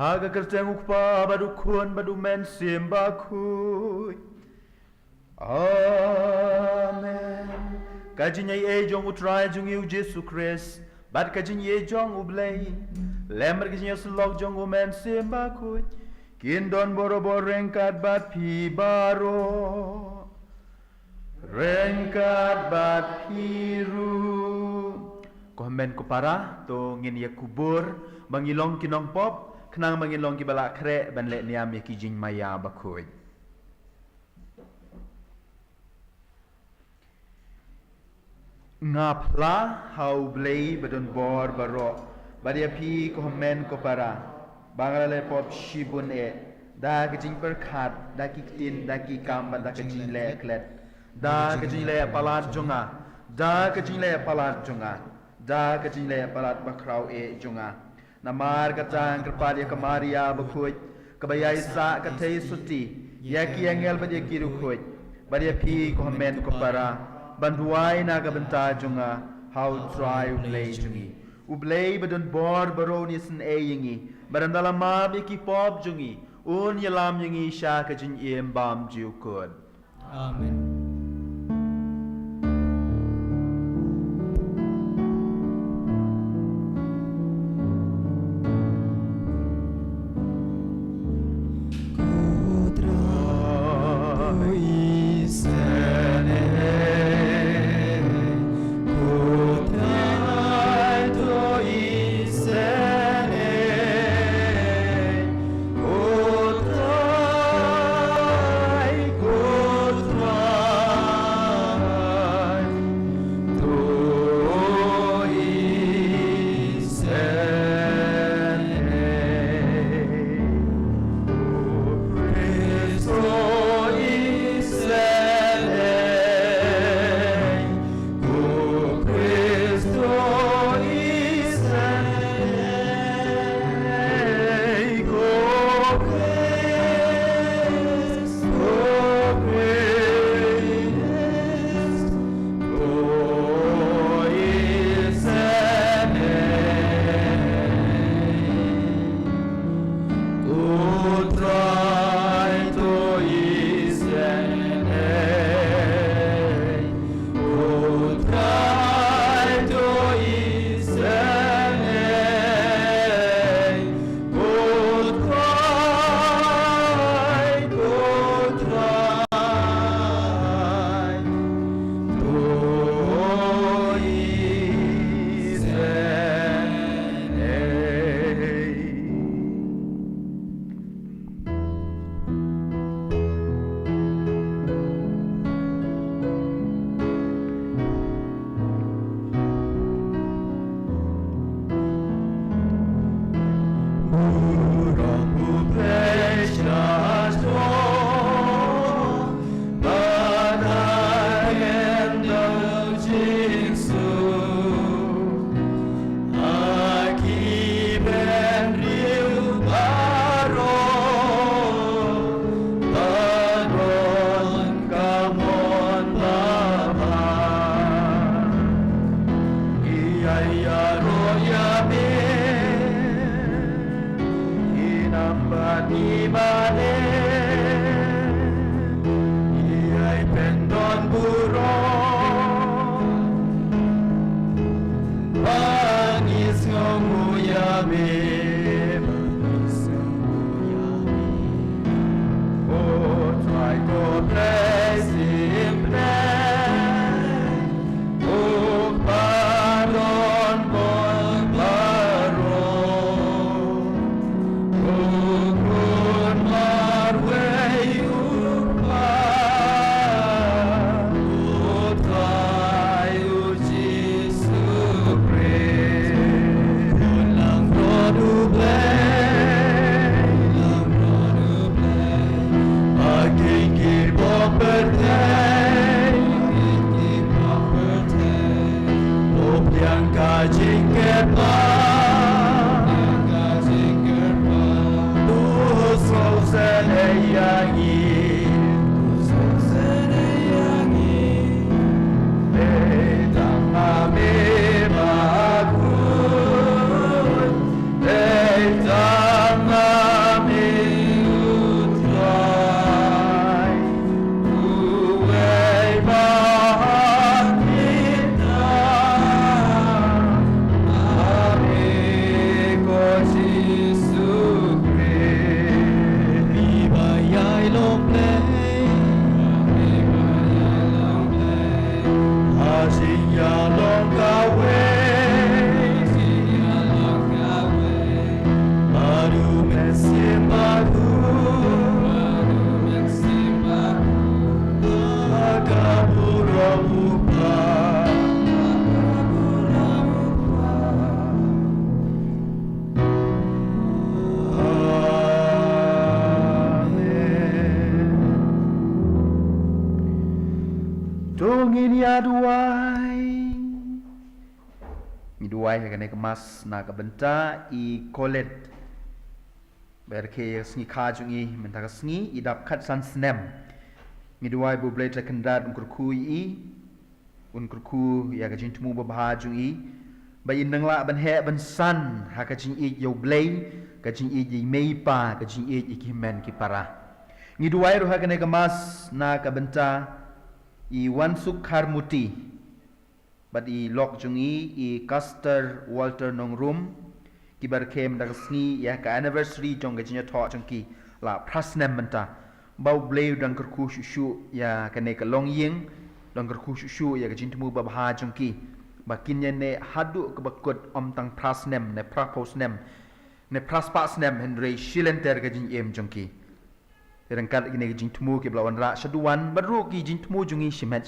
Haga kerteng ukpa badu kun badu men sim bakhuid. Amen. Kajinya e jong utrai jong yu Jesu Christ. Bad kajinya e jong ublay. Lemmer kajinya selok jong umen sim bakhuid. Kindon boro-boro rengkat bat pi baro. Rengkat bat piru. Komen ko para to ngin ya kubur mangilong kinong pop kenang mangilong ki bala kre ban le niam ya ki jing maya bakhuid. Ngapla hau blei badon bor baro badia pi komen ko para bangale pop shibun e da ki jing perkhat da ki tin da ki kam ban da ki jing le klet da ki jing le palat jonga da ki jing le palat jonga da kajing le palat bakrau e junga namar kacang kerpadia kamaria bakhuid kabayai sa kathei suti yaki angel badia kiru khuid badia pi komen ko para banduai na ka benta junga how try ublay jungi ublay badun bor baroni sin e yingi barandala ma bi ki pop jungi un yalam yingi sha kajing em bam jiu kod. Amen. Tama Dongin ya duai mi duai ka ne mas na ka benta I kolet berke sngi khajungi menta ka sngi idap khat san snem mi duai bu bleta kandat unkurku I unkurku ya ka jintmu ba bhajungi ba in nangla ban he ban san ha ka jing I yo blei ka jing I ji mei pa ka jing I ki men ki para mi duai ro ha ka ne ka mas na ka benta I wan sukhar muti but I lok jungi I Custer Walter nong room ki bar kem da sngi ya ka anniversary jong ga jinya tho jong ki la prasnem menta bau bleu dang kurku shu ya ka ne ka long ying dang kurku shu ya ga jintmu ba bha jong ki ba kinye ne hadu ka bakut om tang prasnem ne praposnem ne praspasnem henry shilenter ga jin em jong ki Rangkat ini jing temu ke belawan rak seduan baru ki jing temu jungi simet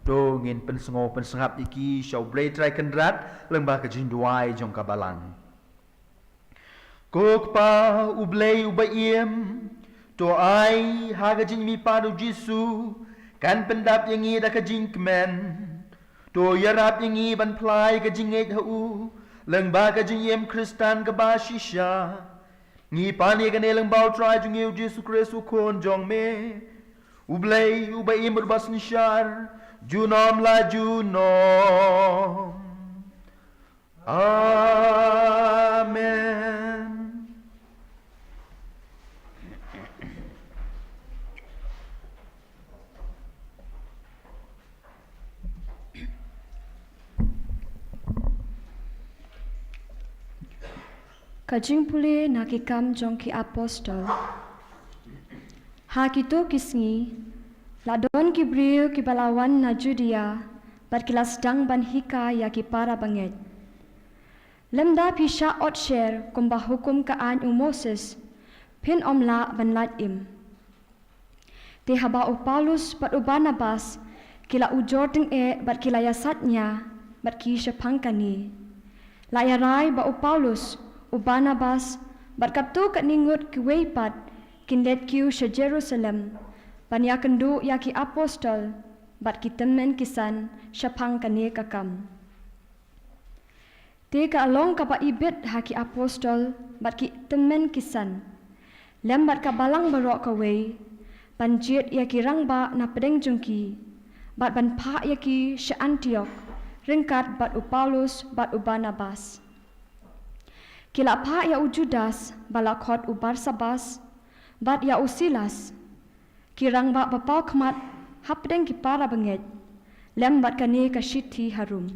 do ngin pensengo pensengap iki show blay try kendrat lembah ke jing duai jong kabalang kok pa ublay ubayem to ai ha ke jing mi padu jisu kan pendap yang i da ke jing kemen to yarap yang i ban plai ke jing et hu lembah ke jing yem kristan ke ba shisha Ni pani ka nilang bao try jung yêu Jesus Christ ukon jong me Ublay ubay imod bas ni shar Junom la junom Amen Kajing puli nakikam jong ki apostol. Ha kito kisngi, ladon ki brio ki balawan na Judea, bat kilas dang ban hika ya ki para banget. Lemda pisha ot share kumba hukum kaan Moses, pin omla ban lat im. Te haba Paulus bat Barnabas, kila ujor ting bat kila yasatnya, bat ki syapangkani. Layarai ba Paulus, Barnabas berkatu kat ningut ki weipat kinlet kiu se Jerusalem banya kendu ya ki apostol bat ki temen kisan syapang kane kakam te ka along ka pa ibet ha ki apostol bat ki temen kisan lembat ka balang barok ka wei panjit ya ki rangba na pedeng jungki bat ban pa ya ki se Antioch ringkat bat Paulus bat Barnabas Kila pa ya Judas balakot Barsabas bat ya Silas kirang ba bapau kmat hapdeng ki para banget lem bat kani ka shithi harum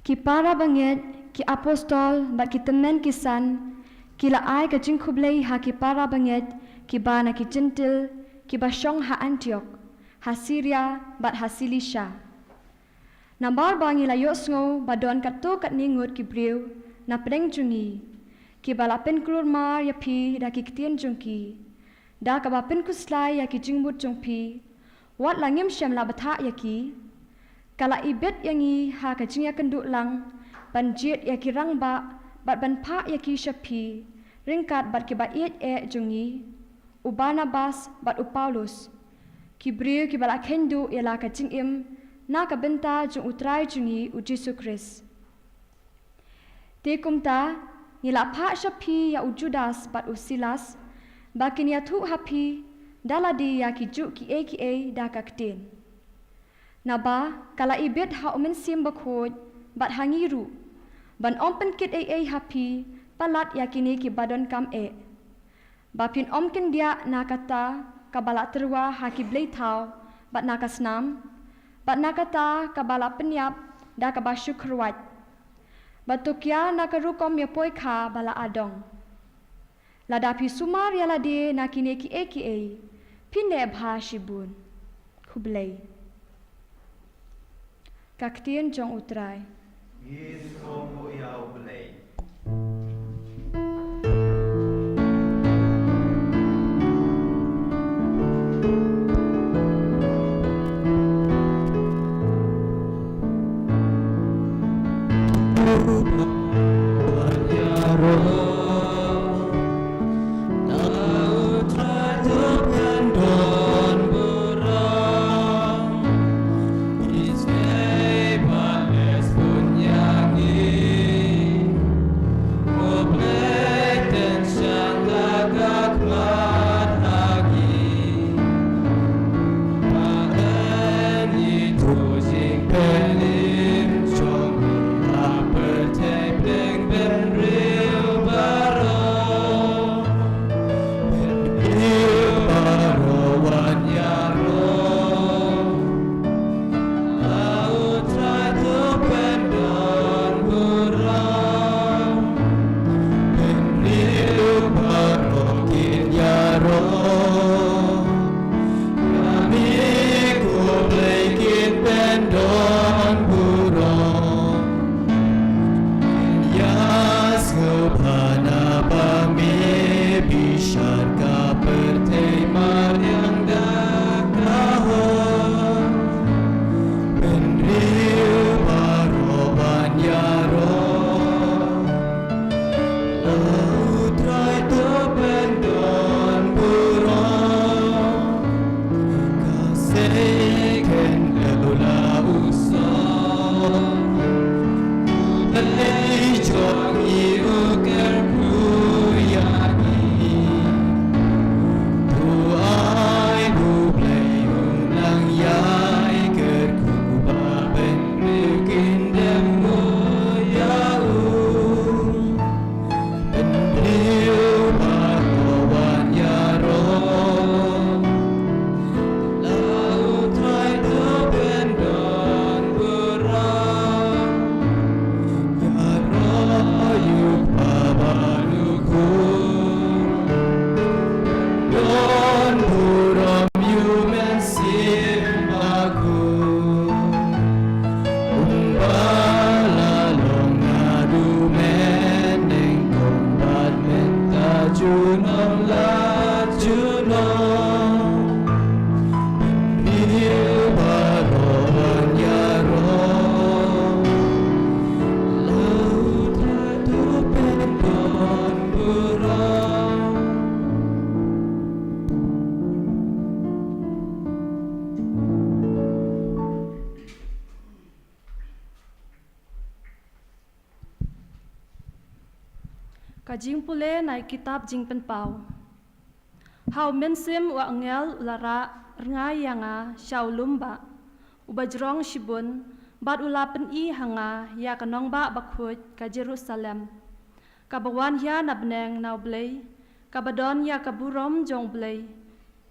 ki para banget ki apostol bat ki temen kisan kila ai ka jingkublei ha ki para banget ki bana ki gentil ki basyong ha Antioch ha Syria bat ha Cilicia Nambar bangi la yosngo badon katu kat ningut ki briu na pedeng jungi ki balapen klur mar ya pi da ki ktien jungki da ka bapen kuslai ya ki jingbut jungpi wat langim syam la batha ya ki kala ibet yangi ha ka jingya kenduk lang banjit ya ki rangba bat ban pa ya ki syapi ringkat bat ki ba iet jungi Barnabas bat Paulus ki briu ki bala kendu ya la ka jingim na ka benta jung utrai jungi Jesus Christ. Te kumta nila pa syapi ya Judas bat Silas bakin ya tu hapi daladi ya ki ju ki aka da ka ktin. Naba kala ibet ha Mass Bakhuid bat hangiru ban ompen kit hapi palat ya kini ki badon kam Bapin omken dia na kata kabala terwa ha ki blei tau bat na kasnam Bat nakata kabala penyap da kabasyu kerwat. Batukya nakarukom ya poi kha bala adong. Ladapi sumar ya lade nakine ki aka pinde bha shibun. Kublai. Kaktian jong utrai. Yesus Homo Yau Blei. Kajing pule nai kitab jing penpau. Hau mensim wa ngel lara rengai yanga syau lumba. Ubajrong shibun bat ulapen I hanga ya kanong ba Bakhuid ka Jerusalem. Kabawan ya nabneng nau blei. Kabadon ya kaburom jong blei.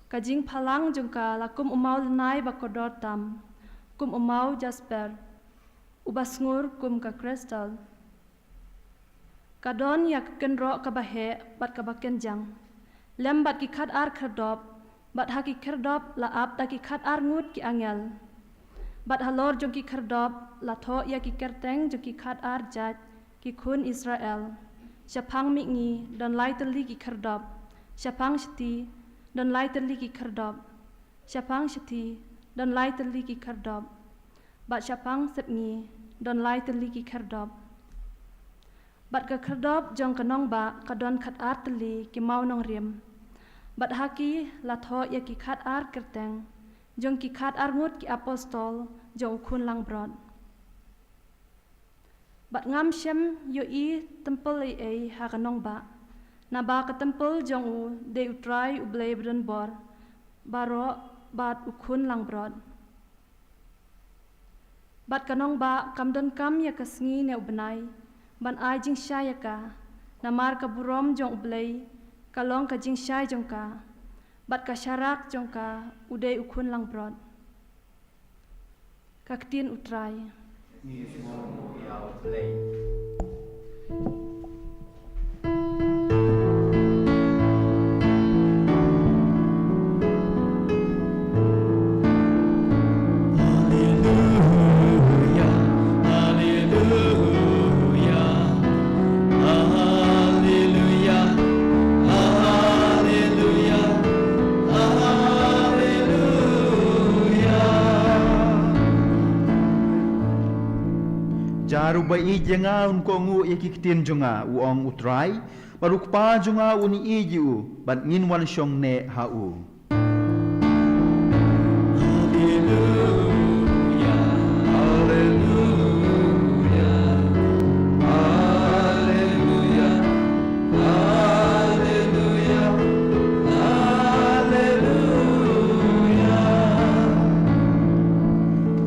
Kajing palang jong ka lakum umau lenai bakodor tam. Kum umau jasper. Ubasngur kum ka kristal. Kadon ya kenro kabahe bat kabakenjang. Lem bat ki khat ar kherdop, bat haki kherdop la ap da ki khat ar ngut ki angel. Bat halor jong ki kherdop la tho ya ki kerteng jong ki khat ar jat ki khun Israel. Syapang mingi dan lai teli ki kherdop. Syapang shti dan lai teli ki kherdop. Syapang shti dan lai teli ki kherdop. Bat syapang sepngi dan lai teli ki kherdop. Bat ka kherdop jong kanong ba kadon khat ar teli ki mau nong riem. Bat haki la tho ya ki khat ar kerteng jong ki khat ar ngut ki apostol jong khun lang brod. Bat ngam shem yo I temple ai ha kanong ba. Na ba ka temple jong u de utrai u blei bron bor. Baro bat u khun lang brod. Bat kanong ba kamdon kam ya kasngi ne ubnai. Ban ai jing syai ka, namar ka burom jong ublei, kalong ka jing syai jong ka, bat ka syarak jong ka, udai ukun lang brod. Kaktin utrai. Yesus Homo Yau Blei. Hallelujah. jaru ba i jenga un ko ngu ye kitin jonga uong utrai baruk pa jonga uni i ju bat ngin wan shong ne ha u.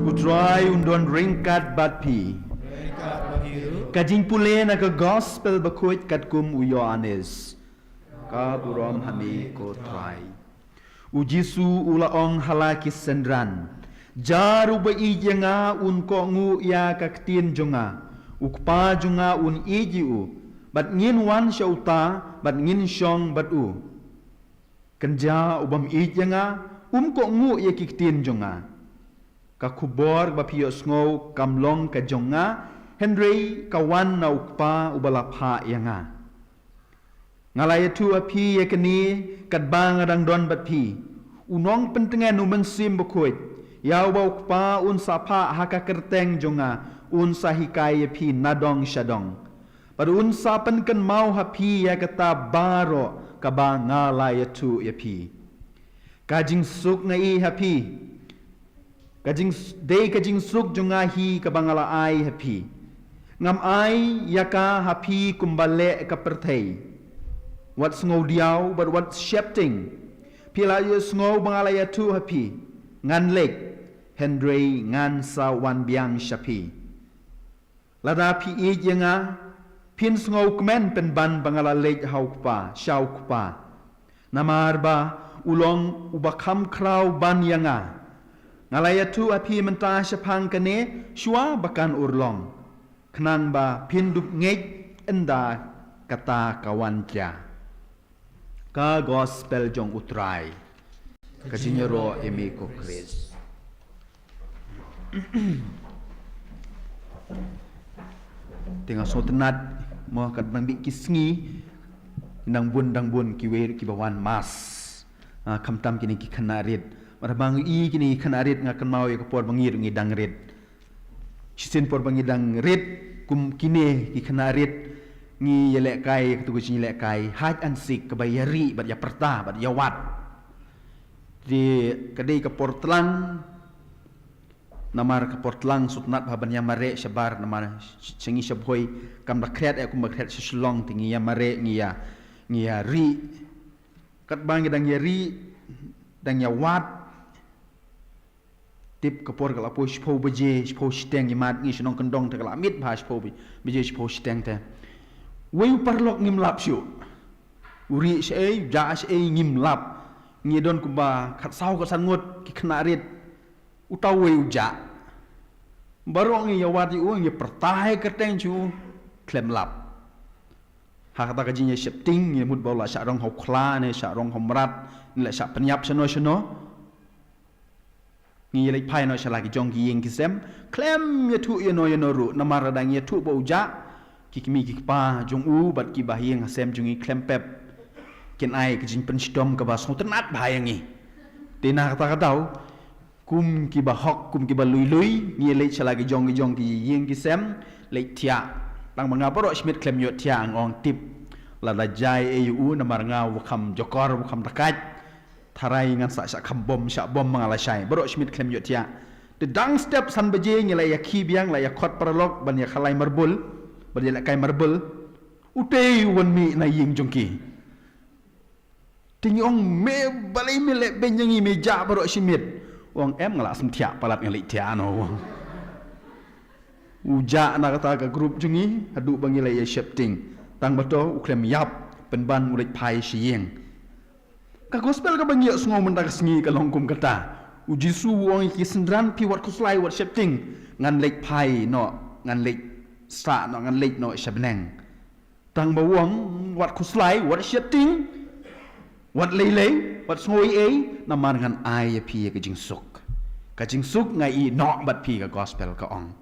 Utrai undon ringkat bat pi. Kajing pule na ka gospel bakhuid kat kum u Yohanes. Ka burom hami ko trai. U Jisu ulaong halaki sendran. Jaru ba ijenga un ko ngu ya kaktin jonga. Ukpa jonga un iji u. Bat ngin wan syauta bat ngin syong bat u. Kenja ubam ijenga ko ngu ya kiktin jonga. Ka kubor ba piyo sngow kamlong ka jonga. Henry kawan na ukpa ubalapha yanga. Ngalaya tu api yakani kadbang adang don bat pi. Unong pentengan umeng sim bakhuid. Yaw ba ukpa un sapa haka kerteng jonga. Un sahikai api nadong syadong. Pada un sapen kan mau hapi ya kata baro kaba ngalaya tu api. Kajing suk ngai hapi. Kajing suk jonga hi kabangala ai hapi. Ngam ai yaka hapi kumbale ka perthei. Wat sngow diaw but what shepting. Pila yu sngow bangalaya tu hapi. Ngan lek Henry ngan sa wan biang shapi. Lada pi i jenga pin sngow kmen pen ban bangala lek haukpa shaukpa. Namar ba ulong ubakam kraw ban yanga. Ngalaya tu api mentah syapang kene shua bakan urlong. Kenang ba pindup ngek enda kata kawan kia. Ka gospel jong utrai. Kajinyero emi ko Chris. Tengah sotenat mo kat bang kisngi dang bun kiwe kibawan mas. Kamtam kini ki kanarit. Marabang i kini kanarit ngakan mau ya kapor bangir ngi dangrit. Sin por bangidang rit kum kine ki kanarit ngi yelek kai tu ki yelek kai haj an sik ke bayari bat ya perta bat ya wat di kadai ke portlang namar ke portlang sutnat baban ya mare syabar namar sengi syabhoi kam dakret aku bakret Shillong tingi ya mare ngi ya ri kat bangidang ya ri dang ya wat tip kapor kala po shpo beje shpo steng yimat ngi shnong kendong te kala mit bha shpo beje shpo steng te wei parlok ngim lap shu uri shei ja shei ngim lap ngi don ku ba khat sau ka sangut ki knarit utaw wei uja baro ngi yawat u ngi pertai keteng chu klem lap ha kata ka jinya shepting ngi mut bola sha rong ho khla ne sha rong homrat ni la sha penyap shno ngi lek pai no shalaki jong ki yeng kisem klem yetu yeno ru namara dang yetu bo uja kikmi kikpa jong u bat ki bahieng hasem jungi klem pep ken ai ki jing penstom ka bas hotenat bayangi tina kata katau kum ki ba hok kum ki ba lui ngi lek shalaki jong ki yeng kisem lek tia tang mangaporo smit klem yot tia ngong tip la da jai eu namar nga wakam jokor wakam takat Tarai ngan sak kambom sak bom mangalasai baro smit klem yotia the dang step san beje ngela ya kibiang la ya khot paralog ban ya khalai marbul ban ya kai marbul utei won mi na ying jongki ting ong me balai mi le benyangi meja baro smit wong em ngala semtia palat ngelik tia no uja na kata ka group jungi adu bangila ya shifting tang bato uklem yap penban ulik pai sieng ka gospel ka bangi sngo mendak sngi ka longkum kata ujisu wong ki sendran pi wat kuslai wat shifting ngan lek pai no ngan lek sa no ngan lek no shabneng tang ba wong wat kuslai wat shifting wat lele wat snoi namar ngan ai pi ka jing suk ngai i no bat pi ka gospel ka ong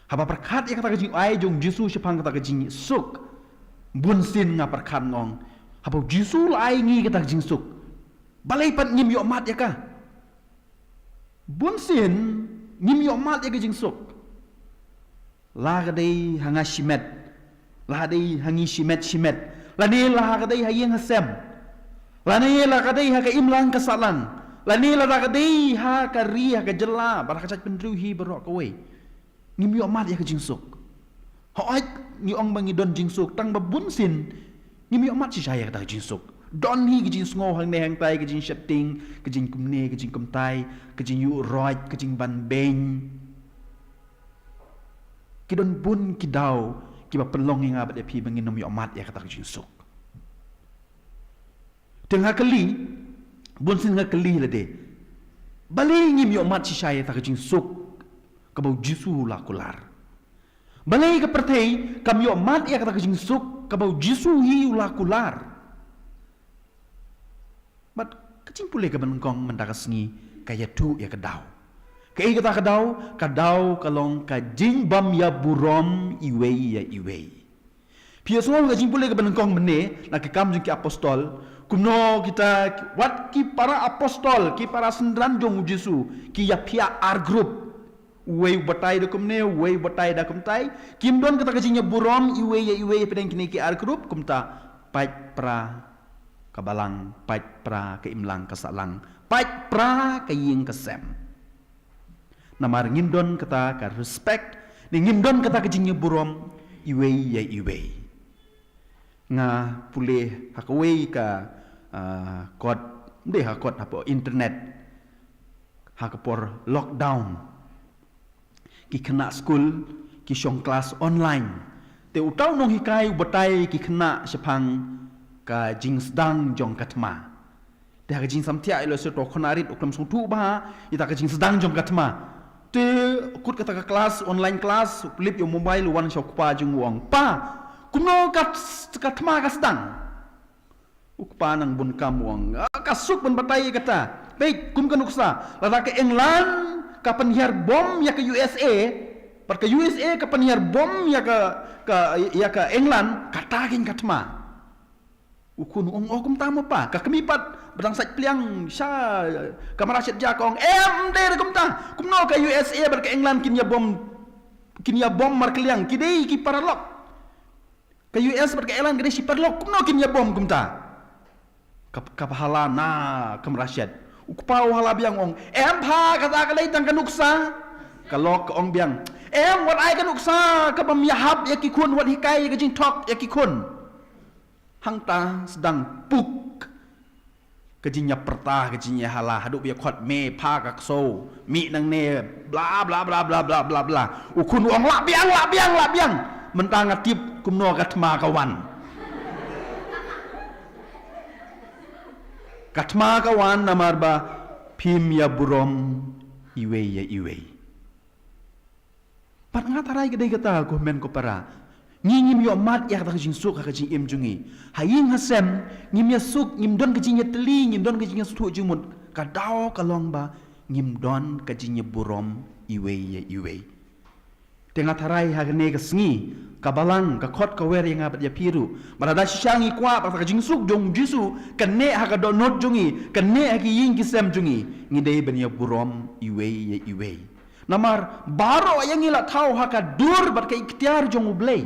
haba perkat ya kata ka jing ai jong jisu shapang kata ka jing suk bun sin nga perkat ngong Habau jisu lai ngi kita jingsuk. Balai pat ngim yo mat ya ka. Bun sin ngim yo mat ya ka jingsuk. Lagadai hanga shimet. Lagadai hangi shimet. Lani lagadai hayeng hasem. Lani lagadai haka imlang kasalan. Lani lagadai haka ri haka jela. Barakacak pendruhi berok kowe. Ngim yo mat ya ka jingsuk. Hoai ni ong bangi don jingsuk tang babun sin. Ngim yo mat si saya ka jingsuk. Don hi ka jings ngo hang ne hang tai ka jing shetting, ka jing kumne, ka jing kumtai, ka jing yu roi, ka jing ban beng. Ki don bun ki dau ki ba pelong nga ba de pi bangi nom yo mat ya ka jingsuk. Tengah kali bun sin nga kali la de. Bali ngim yo mat si saya ka jingsuk. Kabau jisu la kular. Balai ka pertei kam yo mat ya kata kajing suk kabau jisu hi la kular. Mat kajing pule ka benengkong mendakas ngi kaya tu ya kedau. Kai kata kadau kalong kajing bam ya burom iwei ya iwei. Pia semua kajing pule ka benengkong mene nak kam jing ki apostol kumno kita wat ki para apostol ki para sendranjong jisu ki ya pia ar group. Uwei batai da kumne, uwei batai da kumtai. Kim don kata kajinya burom, iwei ya iwei pedang kini ki ar group kumta pait pra kabalang, pait pra keimlang kasalang, pait pra kaying kasem. Namar ngindon kata ka respect, ni ngindon kata kajinya burom, iwei ya iwei. Nga pulih hakawei ka kod, deh hakod apa internet, hakapor lockdown. Ki kena school, ki syong kelas online. Te utau nong hikai batai ki kena sepang ka jing sedang jong katma. Te ka jing samtia ilo seto khonarit uklam song tu ba, ita ka jing sedang jong katma. Te kut kata ka kelas online kelas, flip yo mobile wan syok pa jing wong. Pa, kuno katma ka sedang. Ukpa nang bun kam wong. Kasuk bun batai kata. Baik, kum kanuksa. Lada ke England kapan hiar bom ya ke USA, per ke USA kapan hiar bom ya ke England, katagin katma. Ukun ong tamo pa, kakamipat bedang sat pliang sya kamera set ja kong der kumta. Kumno ke USA ber ke England kin ya bom mar kliang kidei ki paralok. Ke US ber ke England kidei si paralok kumno kin ya bom kumta. Kapahala na kamera set. Ukpau hala biang ong pa kata kalai tang kanuksa kalok ong biang wat ai kanuksa ka pamyahap yakikun wat hikai ka jing tok yakikun hangta sedang puk kajinya pertah kajinya hala haduk biak khot me pa ka so mi nang ne bla bla bla bla bla bla bla ukun ong la biang mentang atip kumno katma kawan. Katma kawan namar ba pim ya burom iwei ya iwei. Pat ngatarai kedai kata ko men ko para. Ngim yo mat ya kata kajing suk ka kajing im jungi. Haying hasem ngim ya suk ngim don kajing ya teli ngim don kajing ya stu jumut. Kadao kalong ba ngim don kajing ya burom iwei ya iwei. Tengah tarai hagne kasngi kabalang kakot kawer yang abat ya piru marada shangi kwa pa jingsuk jong jisu kenne ha ka donot jungi kenne ha ki ying kisem jungi ngidei ben ya burom iwei ya iwei namar baro yang ila thau ha ka dur bat ka ikhtiar jong ublei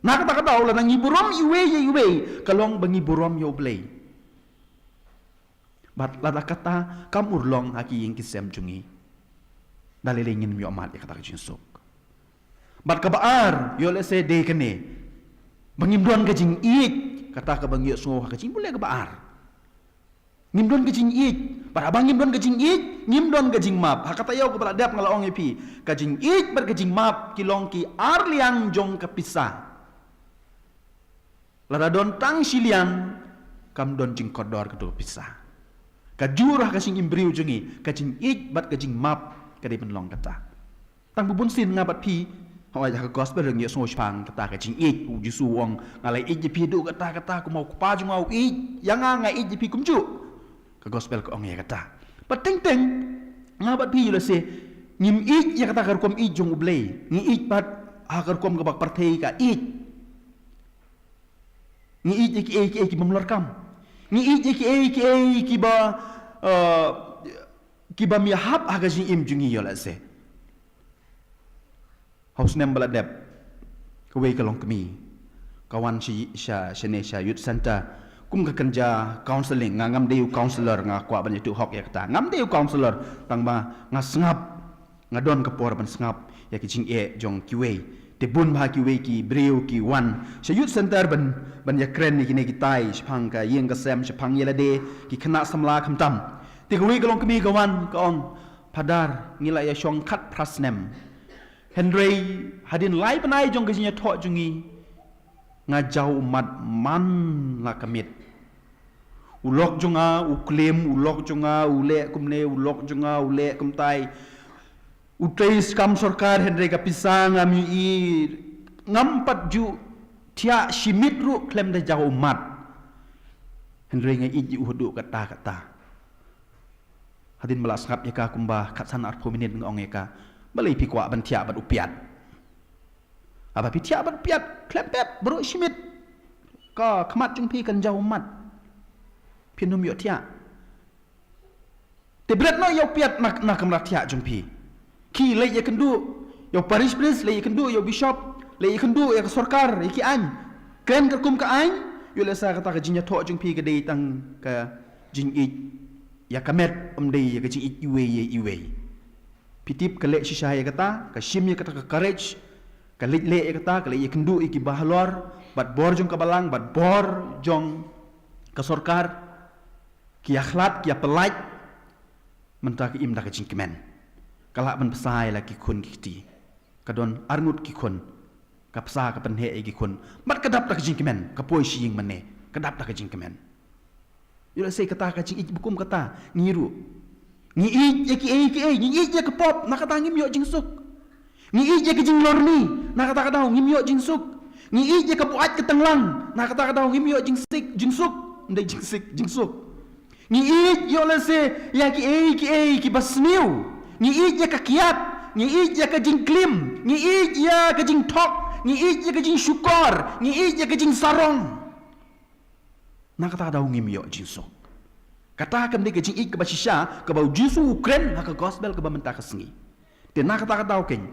nak ta ka daw la nang burom iwei ya iwei kalong bangi burom ya ublei bat lada kata kamur long ha ki ying kisem jungi dalilingin mi amat ya kata jingsuk. Bat kabaar, yo le se de kene. Bangimdon ka jing ik, kata ka bang yo so ka jing boleh kabaar. Ngimdon ka jing ik, para bangimdon ka jing ik, ngimdon ka jing map. Hakata yo ko pala dap ngalaong epi. Ka jing ik ber ka jing map kilong ki arliang jong ka pisa. Lada don tang siliang kam don jing kodor ka do pisa. Ka jurah ka jing imbriu jongi, ka jing ik bat ka jing map ka de penlong kata. Tang bubun sin ngabat pi Hoi ka gospel reng ye so chpang kata ka jing ik u jisu wong ngalai ik pi du kata ku mau pa jung au ik yang nga ik pi kum ju ka gospel ko ong ye kata pateng teng ngabat pi le se ngim ik ya kata kar kom ik jung ublei ngi ik pat ha kar kom ka bak parthei ka ik ngi ik ki mamlar kam ngi ik ki ba mi hap ha ga jing im jungi yo la se House nem baladep kawai kalong kami kawan Shanesha Youth Center kum ka kanja counseling ngam deu counselor nga kwa ban itu hok ya kata ngam deu counselor tang ba nga sngap nga don kapor ban sngap ya ki jing jong kiwei te bun ba kiwei ki breu ki wan sha Youth Center ban ya kren ni kine ki tai shpang ka yeng ka sem shpang yela de ki khana samla kham tam te kawai kalong kami kawan kaon padar ngila ya shong khat prasnem Henry hadin lai panai jong kejinya thok jungi ngajau mat man la kamit ulok jonga uklem ulok jonga ule kumne ulok jonga ule kumtai utreis kam sarkar Henry ka pisang ami i ngampat ju tia shimit ru klem da jau mat Henry ngai iji uhudu kata hadin melas ngap yaka kumba khatsan art prominent ngong yaka balai pikwa ban tia ban upiat apa tia ban upiat klempet bro shimit ka khamat jung pi kan jau mat pinum yo tia te bret no yo piat nak kamrak tia jung pi ki le ye kendu yo parish priest le ye kendu yo bishop le ye kendu ya sarkar ki an kren ka kum ka an yo le sa kata ka jinya tho jung pi ka dei tang ka jing i ya kamet dei ya ka jing i iwe pitip kale shisha ya kata ka shim ya kata ka courage ka le ya kata ka le ya kendu iki bahlor bat bor jong ka balang bat bor jong ka sarkar ki akhlat ki apelaj menta ki imda ka jingkemen kala ban pesai la ki kun ki kadon arnut ki kun ka pesa ka penhe ki kun mat kadap ta ka jingkemen ka poi shing mane kadap ta ka jingkemen yula sei kata ka jing bukum kata ngiru ni ya ni ya ke pop nak kata ngim yo jing suk ni ya ke jing lorni nak kata kata ngim yo jing suk ni ya ke buat ke tenglang nak kata kata ngim yo jing suk ndai jing suk ni yo la se ya ki basniu ni ya ke kiat ni ya ke jing klim ni ya ke jing tok ni ya ke jing syukor ni ya ke jing sarong nak kata kata ngim yo jing suk kata kam deke jing ik ba shisha ka ba jisu ukren ha ka gospel ka ba menta ka sngi te na kata kata ken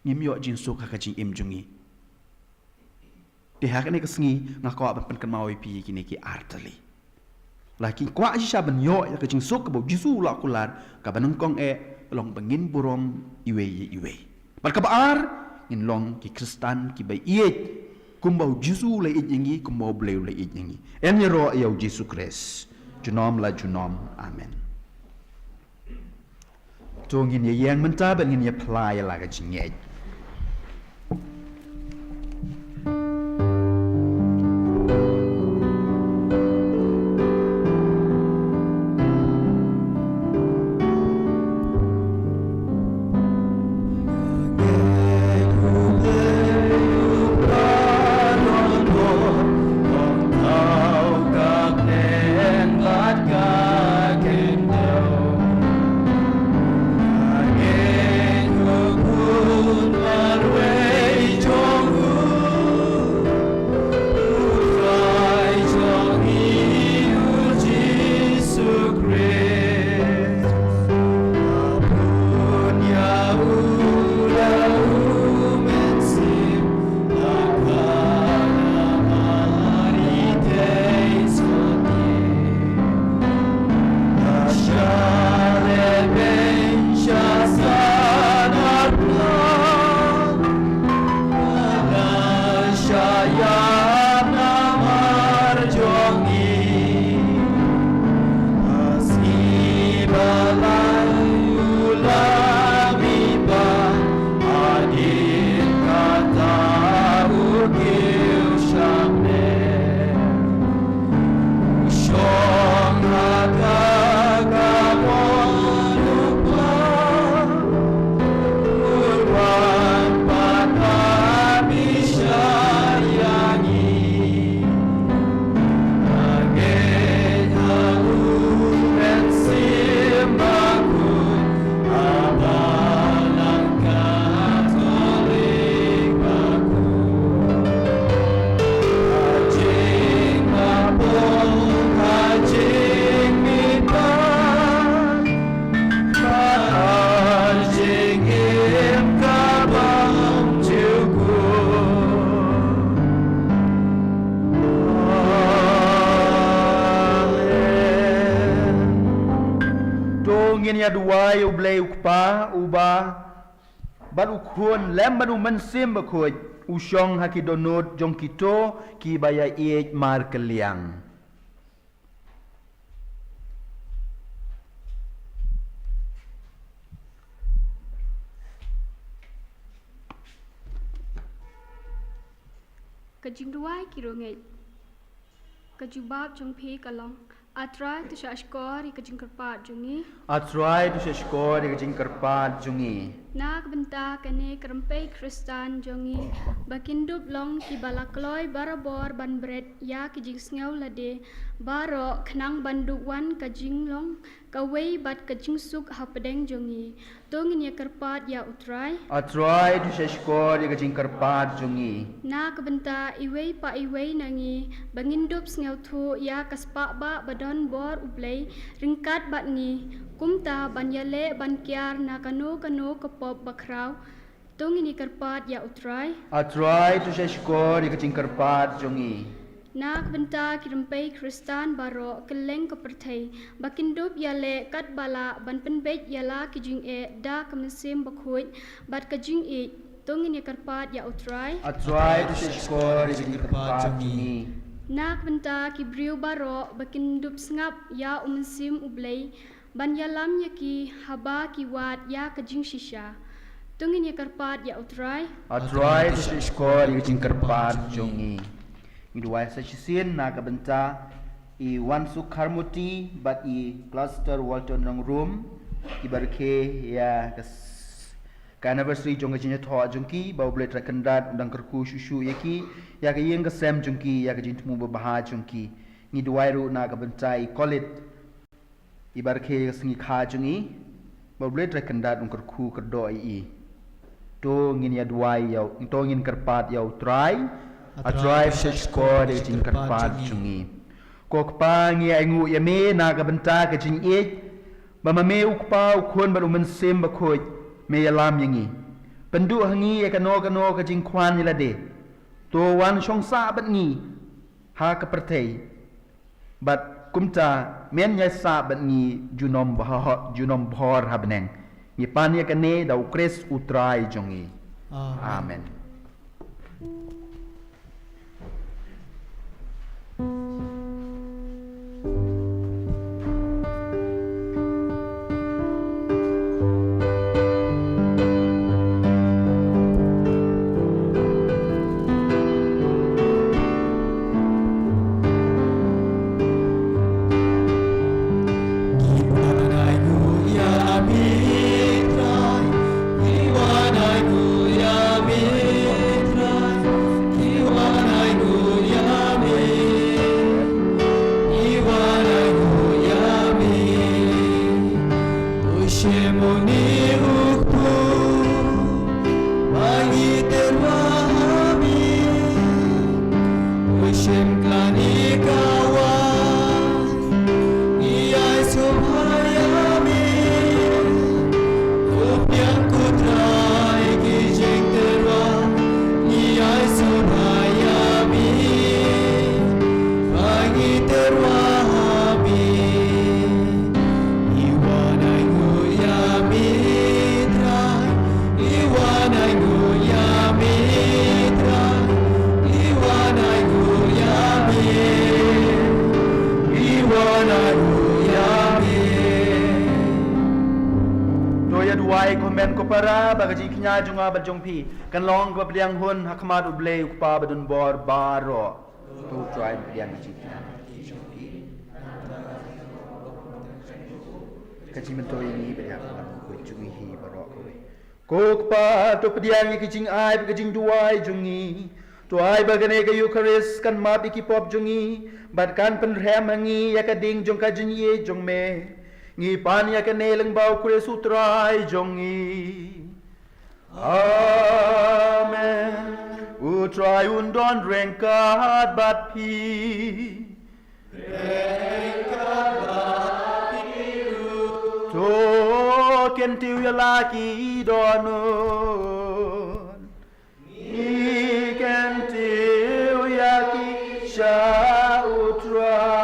ngim yo jin so ka jing im jungi te ha ne ka sngi nga ko ba pen kan mawi pi kini ki artali laki kwa shisha ban yo ya ka jing so ka ba jisu la kular ka ba nang kong long bangin burom iwe par ka ba ar in long ki kristan ki ba iet kumbau jisu le ijingi kumbau bleu le ijingi en ro ya jisu kres Junom la junom, amen. Tungin ye yang menta ben ye play la ka jingej. Good. ngin ya duai ublei ukpa uba bat ukun lem banu mensim bakhuid usyong hakidonot jong kito ki baya iej mar keliang. Kajing duai kirungai. Kajubab jong pi kalong. Atrai tu syashkor kajing kerpat jongi. Atrai tu syashkor kajing kerpat jongi. Nak benta kene kerempai Kristan jongi. Bakindup long ki balakloi barabor ban bread ya kajing sngau lade. Baro kenang banduwan kajing long. Kawai bat kajing suk hapadeng jongi. Tongin ya kerpat ya utrai. Atrai tu syashkor kajing kerpat jongi. Nak benta iwei pa iwei nangi. Bangindup sngau tu ya kaspak ba badon bor ublei. Ringkat bat ni. Kumta ban yale ban kiar na kanu kepop bakrau. Tongin ya kerpat ya utrai. Atrai tu syashkor kajing kerpat jongi. Nak benta kirempai Kristan baro keleng kepertai. Bakindup yale kat bala ban penbet yala kijing da kemesim bakhuid bat kajing tongin ya kerpat ya utrai. Atrai tu syashkor kajing kerpat jongi. Nak benta kibriu baro bakindup sengap ya umesim ublei ban yalam ya ki haba kiwat ya kajing shisha. Tongin ya kerpat ya utrai. Atrai tu syashkor kajing kerpat jongi. Midwai sachisin na kabenta I wan sukharmuti but I cluster Walton nang room I barke ya ka anniversary jong jinya tho jongki ba ble trakandat undang kerku shushu yaki ya ka yeng ka sem jongki ya ka jintmu ba baha jongki midwai ru na kabenta I kolit I barke singi kha jongi ba ble trakandat undang kerku kerdo I to ngin ya duai yau to ngin kerpat yau try a drive syashkor jing kerpat jungi. Kok pa ngi aingu yame na kabenta ka jing ba mame ukpa ukon ba umensim bakhuid me yalam yangi. Pendu hangi ya kano ka jing kwan yalade. To wan shong sa bat ngi ha ka pertei. Bat kumta men ya sa bat ngi junom bhor habneng. Ngi pan ya kane da ukres utrai jungi. Amen. Para bagaji kinya junga bajongpi kan long ba bliang hun hakmad ublei ukpa badun bor baro to try bliang ji kaji mento ini bliang ko jungi hi baro ko pa to pdiang ki jing ai bagaji duai jungi to ai bagane ka eucharist kan ma bi ki pop jungi bat kan pen rem angi ya ka ding jong ka jinye jong me Ngi pan ya keneleng bau kure sutrai jongi. Amen. Utrai undon rengkat bat pi. Rengkat bat piru. To kentiu ya laki donon. Ni kentiu ya ki sha utrai.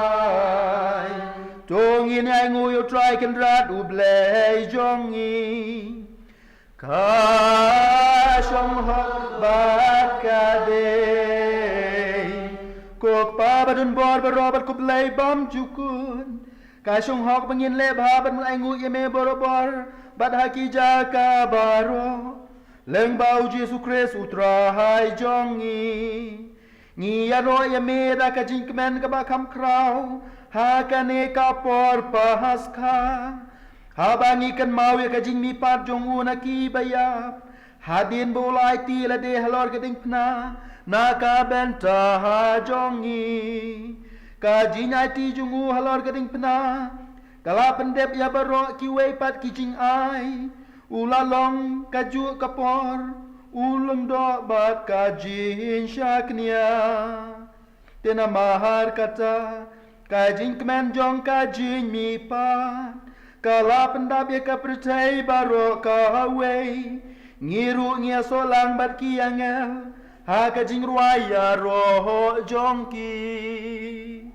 Tongin aingu yo try kan rat ublei jongi ka shong hot bakade kok pa badun bor barobat kublei bam jukun ka shong hok bangin le ba ban ai ngu yeme borobor bad haki jaka baro leng bau Jesu Christ utra hai jongi ni aro yeme da ka jinkmen ka ba kam krau ha kane ka por PASKHA habangi kan mau ya ka jing mi pat jong una ki bayap hadin bolai ti la de halor ka ding pna na ka benta ha jongi ka jinai ti jungu halor ka ding pna kala pendep ya baro ki wei pat ki jing ai ulalong ka ju ka por ulung do ba ka jin shaknia tena mahar kata ka jing kmen jong ka jing mi pat kala pendap ya ka percay baro ka wei ngiru ngia solang bat ki angel ha ka jing ruaya roho jongki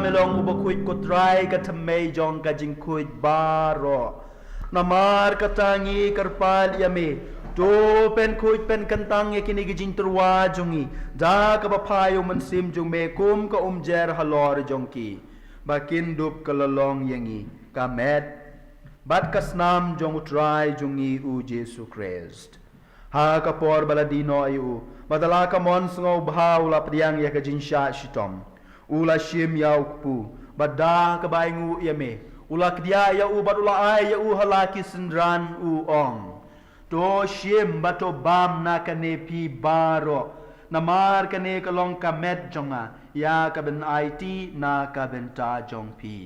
melong ubakuit ko TRAI ka tamay jong ka jingkuit baro namar katangi karpal yami to pen kuit pen kantang ye kini gijing turwa jongi da ka bapayo mansim jong me kum ka umjer halor jongki bakin dup kalalong yangi kamet bat kasnam jong TRAI jongi u Jesu Christ ha ka por baladino ayu badala ka mon sngo bhaw la priang ye ka jinsha shitom ula shim yau pu bada ka baingu yame ula kdia ya u badula ai ya u halaki sindran u ong to shim bato bam na kane pi baro namar kane kalong kamet jonga ya ka ben IT na ka ben ta jong pi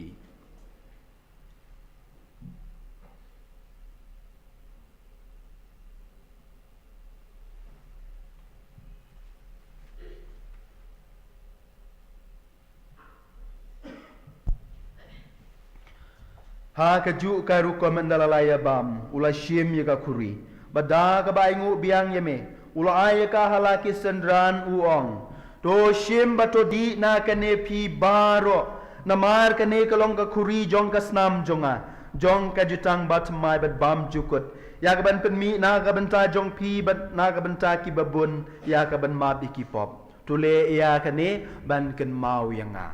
ha ka ju ka ru ko mandalalaya bam ula shim ya ka kuri bada ka baingu biang yeme ula ay ka halaki sendran uong to shim bato di na kane pi baro namar kane kalong ka kuri jong ka snam jonga jong ka jutang bat mai bat bam jukut ya ka ban pen mi na ka banta jong pi bat na ka banta ki babun ya ka ban ma bi ki pop tule ya kane ban ken mau yanga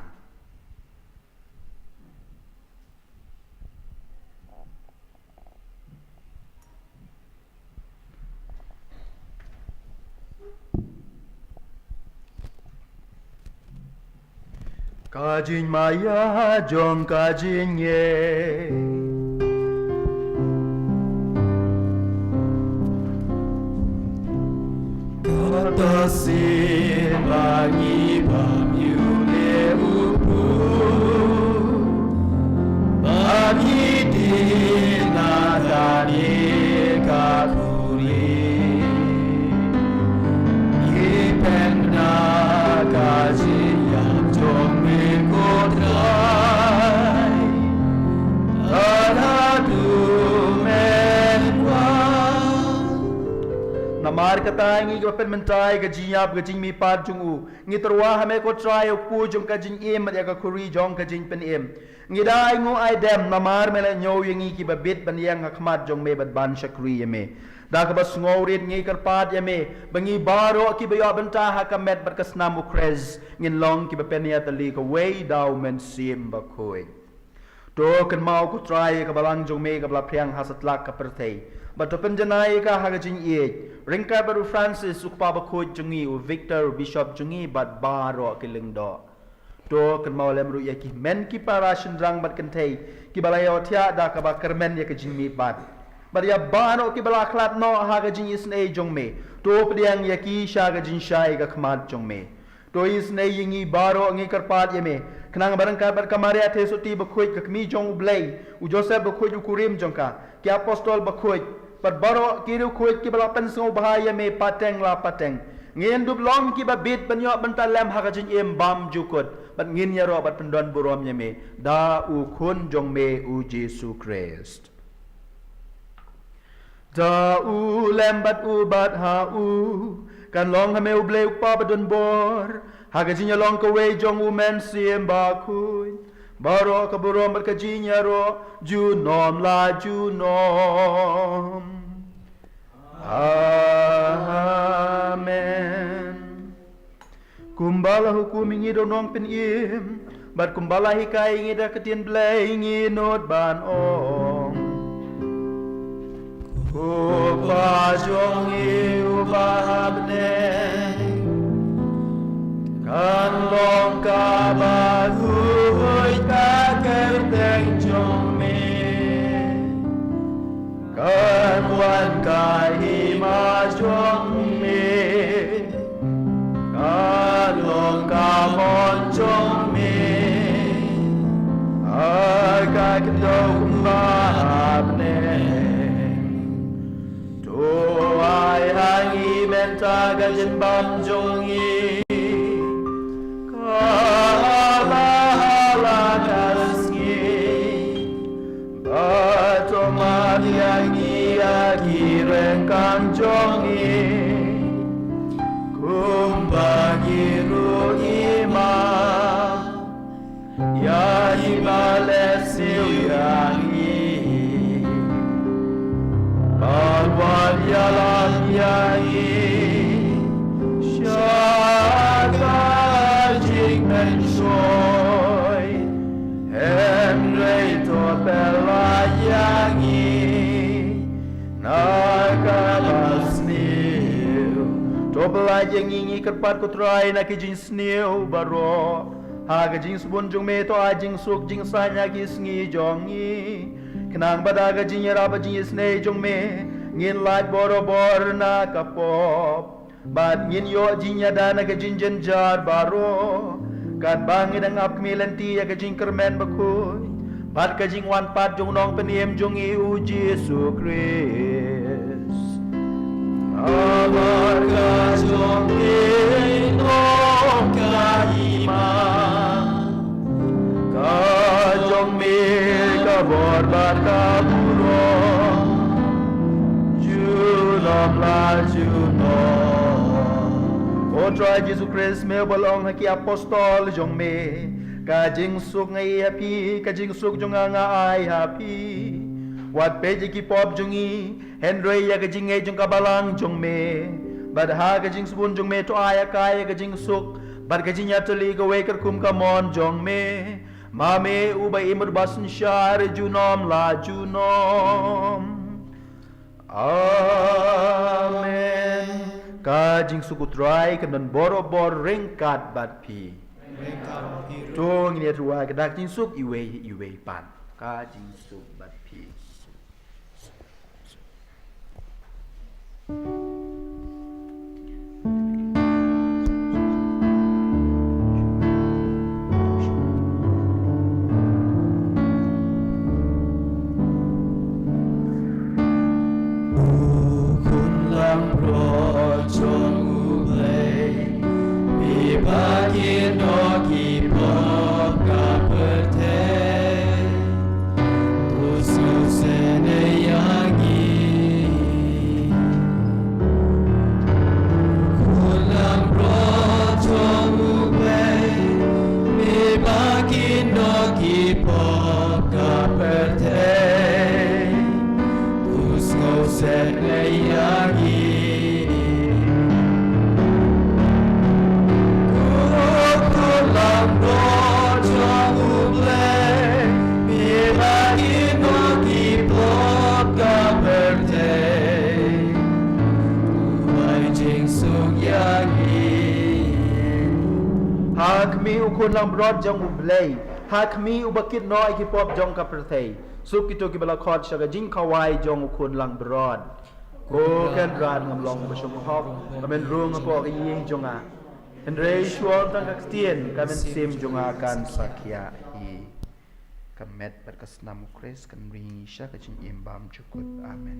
Kajin maya jong kajin ye Kata silangi pamyule upu Bagi dinadani kakuri Ipenda kajin yang jong namar kata ngi ko pen mentai ka jinyap ka jing mi pat jung u ngi terwa hame ko TRAI pu jung ka jing em ya ka kuri jong ka jing pen em ngi dai ngu ai dem namar mele nyow yangi ki babit ban yang khmat jong me bat ban shakri me da ka bas ngaurit ngi karpat yame bangi baro ki bayo benta hakamet berkesnam ukrez ngin long ki bepenia tali ka way daw men sim bakhuid to kan mau ku try ka balang jong me ka bla priang hasatlak ka perthei but to penjanai ka hagajing ye ringka baru Francis ukpa bakhuid jungi u Victor Bishop jungi bat baro ki lingdo to kan mau lem ru ya ki men ki para shindrang bat kan thei ki balayo thia da ka ba kermen ya ka jingmi bat but ya bano ki bala khlat no ha ka jing isne jong me to pdiang ya ki sha ka jing shai ka khmat jong me to isne yingi baro ngi karpat ya me knang barang ka bar kamaria the suti bakhuid ka kmi jong blai u Joseph bakhuid u kurim jong ka ki apostol bakhuid pat baro ki ru khuid ki bala pen so bahaya me pateng la pateng ngien dub long ki ba bit banyo bantalem ha ka jing em bam jukut bat ngin ya ro bat pendon burom ya me da u khun jong me u Jesus Christ da u lembat u bat ha u kan long ha me u ble u pa badun bor ha ka jinya long ka we jong u men sim ba khui baro ka burom bat ka jinya ro ju nom la ju nom amen kumbala hukum ingi do nong pen im bat kumbala hikai ingi da ketien ble ingi not ban ong Upa jongi upa habne kan long ka baghuid ka kerteng jong me kan wan ka hima jong me kan long ka mon jong me ka kendo habne Oh, I hangi menta gajen bam jongi kala hala kasngi bato mariangi agiren kan jongi kumbagi ruima ya ibalesiu yangi Awal yalam yai Shaka jing men soy Henry to bella yangi Naga basniu To bella yangi kerpat ku TRAI na ki jing sniu baro Haga jing sebun jung me to a jing suk jing sanya ki sngi jongi Kenang badaga jing yara ba jing isne jong me ngin laj boro bor na kapop bad ngin yo jing yada na ka jing jar baro kat bangin ang ap kmilanti ya ka jing kermen bakhuid bad ka jing wan pat jong nong peniem jong i u Jesus Christ amar ka jong i nong ka ima ka jong mi ka bor bat ka buro junom la junom o TRAI Jesus Christ me balong haki apostol jong me ka jing suk ngai happy ka jing suk jong nga ai happy wat peji ki pop jongi Henry ya ka jing ngai jong ka balang jong me bad ha ka jing subun jong me to aya ka ka jing suk bad ka jing yatli ka we kar kum ka mon jong me Mame ubay imod basin syar junom la junom Amen Kajing suku TRAI kanon boro-bor ringkat bat pi Tung ini tuwa kedak jing suk iwe pan Kajing suk bat pi Set Hak mi ukun lam brod jong ublay. Hak mi ubakit no iki pop jong kapertay. Sup kito ki bala khod shaga jing kawai jong ukun lang brod. Ko ken rad ngam long basum hok. Kamen rung apo ki jonga. Henry shuon tang kakstien kamen sim jonga kan sakya i. Kamet berkasnam ukres kan ring sya kacin imbam cukut. Amen.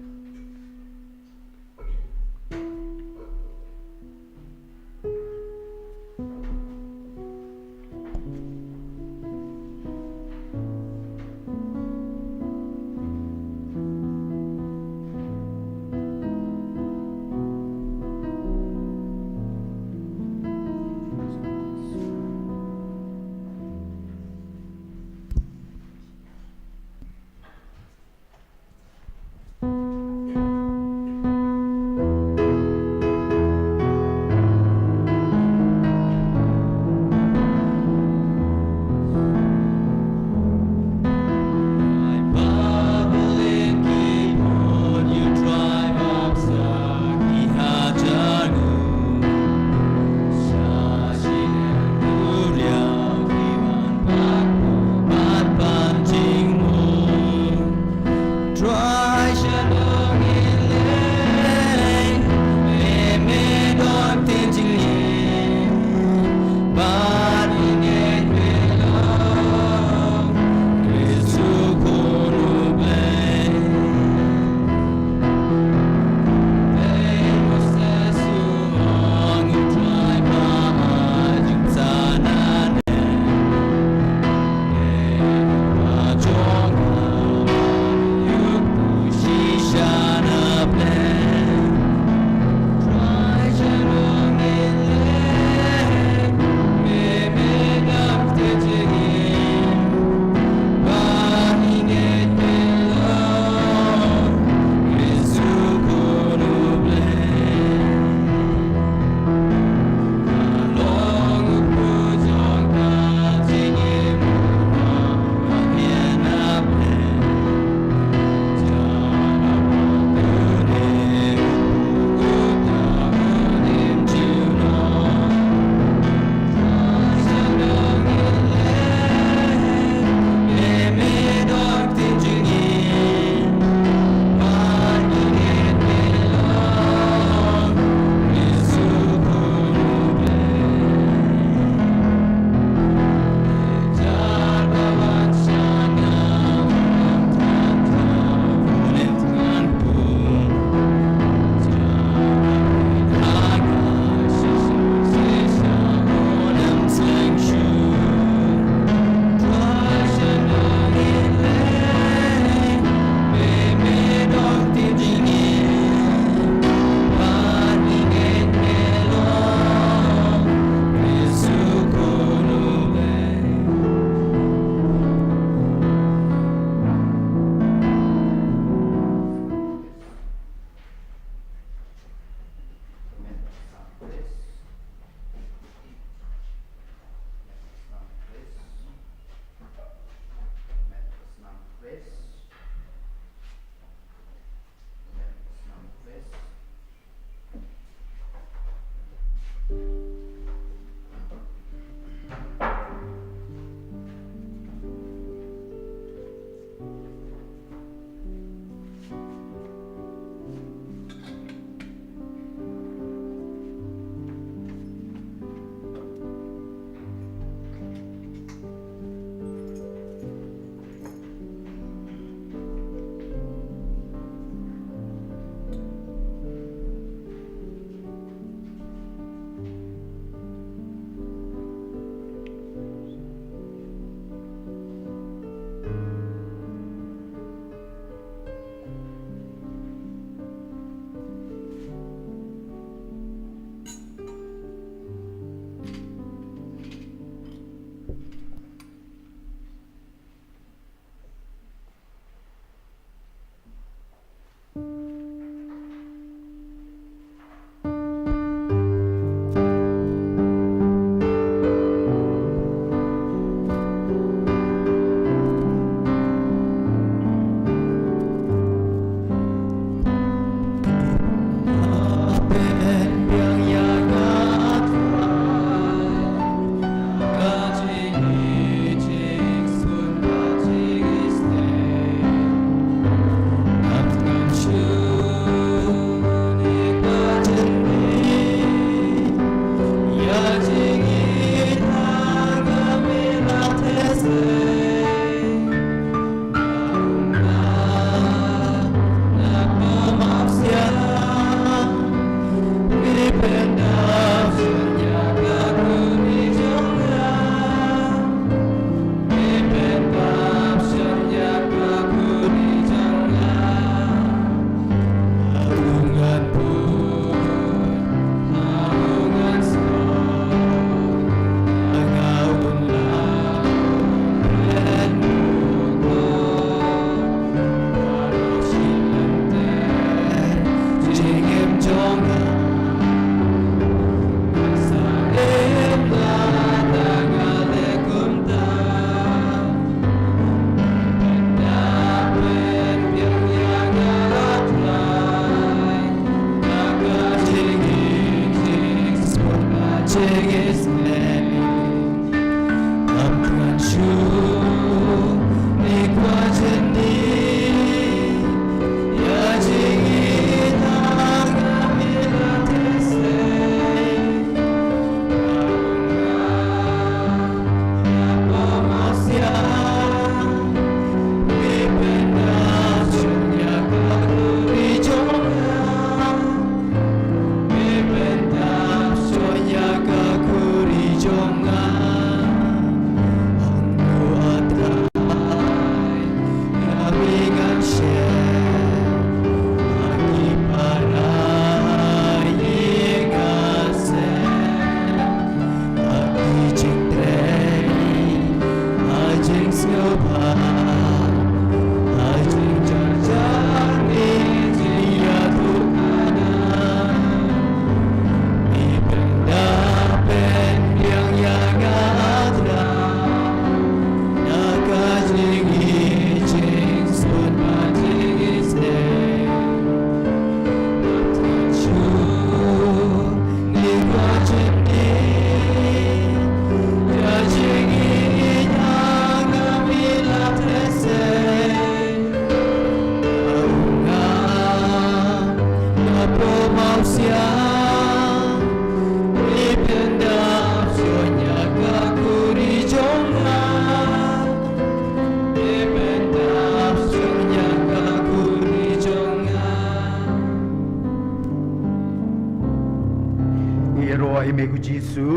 Yemeku Jisu,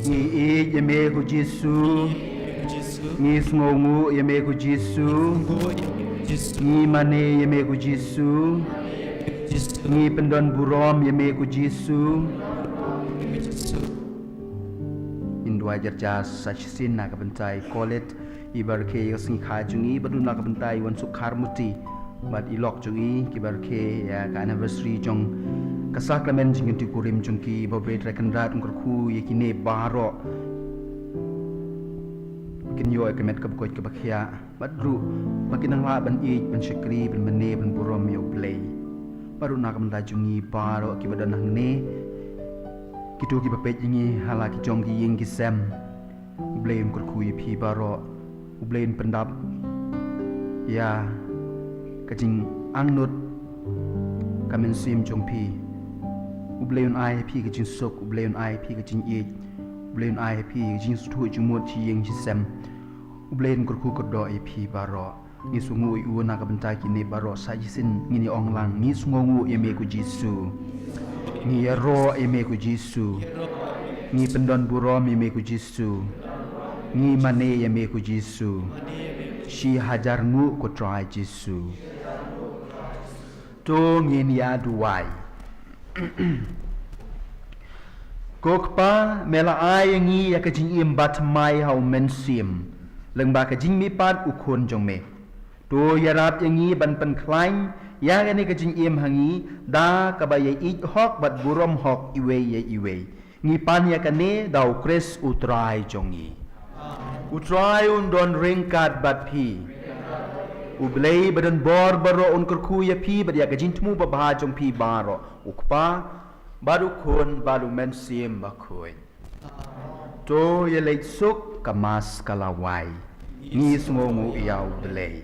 Ni Yemeku Jisu, Ni Sngongu Yemeku Jisu, Ni Mane Yemeku Jisu, Ni Pendon Burom Yemeku Jisu, Indua Jarjas Sachisin Nakabentai Kolet, Ibarke Yasni Kajungi, Badu Nakabentai Wan Sukharmuti, Bad Ilok Jungi, Kibarke ya anniversary Jong. Kasakramen jingin ti kurim jungki babet rekenrat ungkurku yakine baro kinyo ekemet kabkoit kabakya badru makinang la ban ij ban shikri ban mane ban burom yo play baru nak mendajungi baro kibadan hangne kitu ki bapet jingi hala ki jongki ying ki sem ublay ungkurku pi baro ublay pendap ya kajing angnut kamen sim jongpi Ubleyon ai pi ke jin sok ubleyon ai pi ke jin ye ubleyon ai pi ke jin stu jumot chi yeng ji sem ubleyon kurku kodo ai pi baro ni sungu i una ka bentai kini baro sa jisin ngini onglang ni sungu ye me ku jisu ni ro ye me ku jisu ni pendon burom ye me ku jisu ni mane ye me ku jisu shi hajar ngu ko trai jisu to ngini aduai Kokpa mela ai ngi ya ka jing im bat mai hau men sim leng ba ka jing mi pat u khon jong me to ya rap ngi ban pan klain ya ga ni ka jing im hangi da ka ba ye ik hok bat burom hok iwe ye iwe ngi pan ya ka ne dau kres utrai jongi utrai un don ringkat bat pi ublei badan bor baro on kurku ya pi bad ya gajin tmu ba ba jong pi baro ukpa baru kon baru men sim bakhuid to ye leit suk kamas kalawai ni sngongu iau blei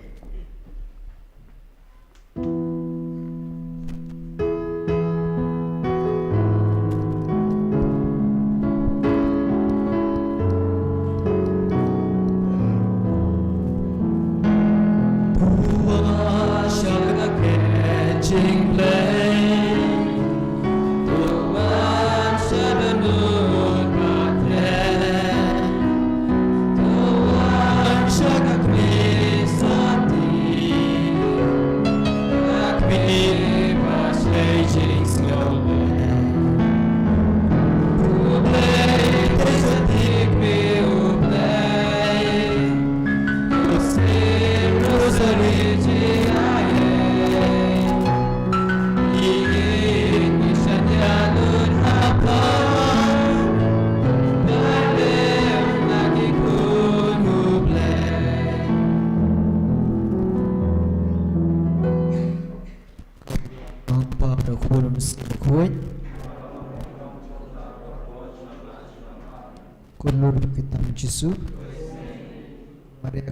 Shaka Krishna Kulur kita Yesus. Mari